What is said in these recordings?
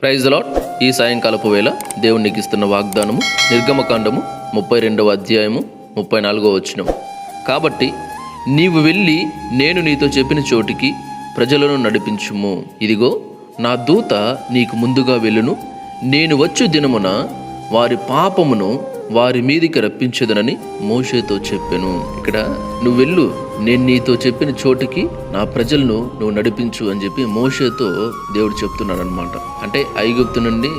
Praise the lord. ఈ సాయంకాలపు వేళ దేవుడు నీకు ఇస్తున్న వాగ్దానము నిర్గమకాండము 32వ అధ్యాయము 34వ వచనము. కాబట్టి నీవు వెళ్ళి నేను నీతో చెప్పిన చోటికి ప్రజలను నడిపించుము. ఇదిగో నా దూత నీకు ముందుగా వెళ్ళును. నేను వచ్చు దినమున వారి పాపమును వారి మీదికి రప్పించదనని మోషేతో చెప్పాను. ఇక్కడ నువ్వు వెళ్ళు, నేను నీతో చెప్పిన చోటికి నా ప్రజలను నువ్వు నడిపించు అని చెప్పి మోషేతో దేవుడు చెప్తున్నాడు అనమాట. అంటే ఐగుప్తు నుండి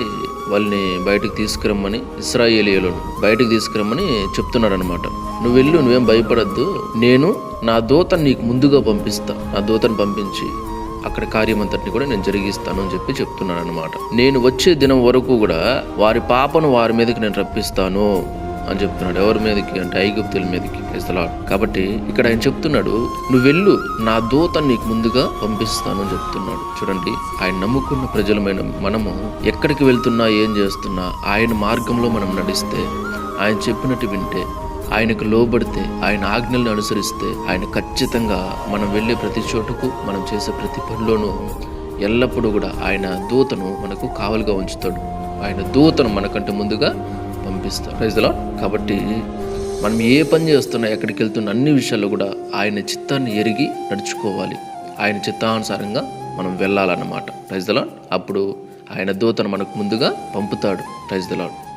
వాళ్ళని బయటకు తీసుకురమ్మని, ఇశ్రాయేలీయులను బయటకు తీసుకురమ్మని చెప్తున్నాడు అనమాట. నువ్వు వెళ్ళు, నువ్వేం భయపడద్దు, నేను నా దూతను నీకు ముందుగా పంపిస్తా, నా దూతను పంపించి అక్కడ కార్యమంతటిని కూడా నేను జరిగిస్తాను అని చెప్పి చెప్తున్నాను అనమాట. నేను వచ్చే దినం వరకు కూడా వారి పాపను వారి మీదకి నేను రప్పిస్తాను అని చెప్తున్నాడు. ఎవరి మీదకి అంటే ఐగుప్తుల మీదకి. కాబట్టి ఇక్కడ ఆయన చెప్తున్నాడు, నువ్వు వెళ్ళు, నా దూతను నీకు ముందుగా పంపిస్తాను అని చెప్తున్నాడు. చూడండి, ఆయన నమ్ముకున్న ప్రజలమైన మనము ఎక్కడికి వెళ్తున్నా, ఏం చేస్తున్నా ఆయన మార్గంలో మనం నడిస్తే, ఆయన చెప్పినట్టు వింటే, ఆయనకు లోబడితే, ఆయన ఆజ్ఞలను అనుసరిస్తే, ఆయన ఖచ్చితంగా మనం వెళ్ళే ప్రతి చోటుకు, మనం చేసే ప్రతి పనిలోనూ ఎల్లప్పుడూ కూడా ఆయన దూతను మనకు కావలిగా ఉంచుతాడు. ఆయన దూతను మనకంటే ముందుగా పంపిస్తాడు. Praise the lord. కాబట్టి మనం ఏ పని చేస్తున్నా, ఎక్కడికి వెళ్తున్నా, అన్ని విషయాల్లో కూడా ఆయన చిత్తాన్ని ఎరిగి నడుచుకోవాలి. ఆయన చిత్తానుసారంగా మనం వెళ్ళాలన్నమాట. Praise the lord. అప్పుడు ఆయన దూతను మనకు ముందుగా పంపుతాడు. Praise the lord.